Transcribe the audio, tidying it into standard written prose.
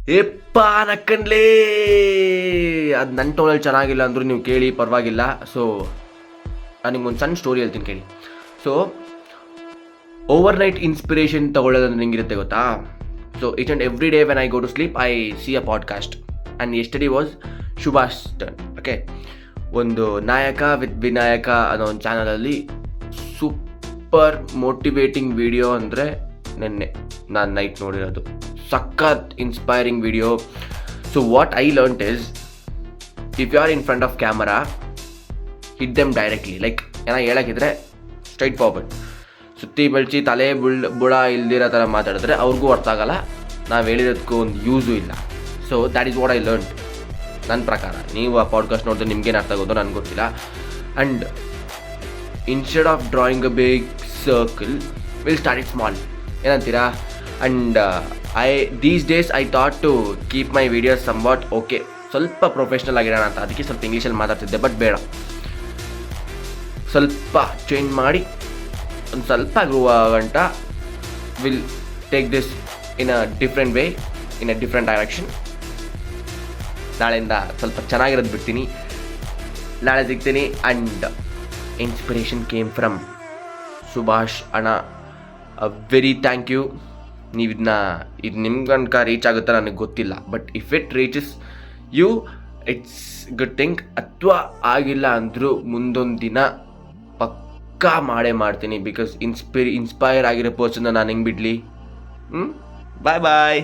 ಏಪ್ಪ ನಕ್ಕಂಡ್ಲೇ, ಅದು ನನ್ನ ಟೋನಲ್ಲಿ ಚೆನ್ನಾಗಿಲ್ಲ ಅಂದರೂ ನೀವು ಕೇಳಿ ಪರವಾಗಿಲ್ಲ. ಸೊ ನಾನು ನಿಮ್ಗೊಂದು ಸಣ್ಣ ಸ್ಟೋರಿ ಹೇಳ್ತೀನಿ ಕೇಳಿ. ಸೊ ಓವರ್ನೈಟ್ ಇನ್ಸ್ಪಿರೇಷನ್ ತೊಗೊಳ್ಳೋದು ನಿಂಗಿರುತ್ತೆ ಗೊತ್ತಾ. So each and every day when I go to sleep I see a podcast and yesterday was Subhash turn. Okay, ಒಂದು ನಾಯಕ ವಿತ್ ವಿನಾಯಕ ಅನ್ನೋ ಒಂದು ಚಾನಲಲ್ಲಿ ಸೂಪರ್ ಮೋಟಿವೇಟಿಂಗ್ ವಿಡಿಯೋ ಅಂದರೆ ನೆನ್ನೆ ನಾನು ನೈಟ್ ನೋಡಿರೋದು. ಸಖತ್ inspiring video. So what I learnt is, if you are in front of camera, hit them directly. Like ಏನೋ ಹೇಳೋಕ್ಕಿದ್ರೆ ಸ್ಟ್ರೈಟ್ ಫಾರ್ವರ್ಡ್, ಸುತ್ತಿ ಬೆಳ್ಚಿ ತಲೆ ಬುಡ ಇಲ್ದಿರೋ ಥರ ಮಾತಾಡಿದ್ರೆ ಅವ್ರಿಗೂ ಅರ್ಥ ಆಗಲ್ಲ, ನಾವು ಹೇಳಿರೋದಕ್ಕೂ ಒಂದು ಯೂಸು ಇಲ್ಲ. So that is what I learn ನನ್ನ ಪ್ರಕಾರ. ನೀವು ಆ ಪಾಡ್ಕಾಸ್ಟ್ ನೋಡಿದ್ರೆ ನಿಮ್ಗೇನು ಅರ್ಥ ಆಗೋದು ನನಗೆ ಗೊತ್ತಿಲ್ಲ. And instead of drawing a big circle, will start it small, ಏನಂತೀರಾ? And these days I thought to keep my videos somewhat okay, ಸ್ವಲ್ಪ ಪ್ರೊಫೆಷ್ನಲ್ ಆಗಿರೋಣ ಅಂತ. ಅದಕ್ಕೆ ಸ್ವಲ್ಪ ಇಂಗ್ಲೀಷಲ್ಲಿ ಮಾತಾಡ್ತಿದ್ದೆ, ಬಟ್ ಬೇಡ, ಸ್ವಲ್ಪ ಚೇಂಜ್ ಮಾಡಿ ಒಂದು ಸ್ವಲ್ಪ ಗಂಟ will take this in a different way, in a different direction. ನಾಳೆಯಿಂದ ಸ್ವಲ್ಪ ಚೆನ್ನಾಗಿರೋದು ಬಿಡ್ತೀನಿ, ನಾಳೆ ಸಿಗ್ತೀನಿ. And inspiration came from Subhash ಅಣ್ಣ. Very thank you. ನೀವು ಇದು ನಿಮ್ಮ ತನಕ ರೀಚ್ ಆಗುತ್ತಾ ನನಗೆ ಗೊತ್ತಿಲ್ಲ, but if it reaches you it's good thing. ಅಥವಾ ಆಗಿಲ್ಲ ಅಂದರೂ ಮುಂದೊಂದು ದಿನ ಪಕ್ಕಾ ಮಾಡೇ ಮಾಡ್ತೀನಿ. ಬಿಕಾಸ್ ಇನ್ಸ್ಪೈರ್ ಆಗಿರೋ ಪರ್ಸನ್ನ ನಾನು ಹೆಂಗೆ ಬಿಡಲಿ. ಬಾಯ್ ಬಾಯ್.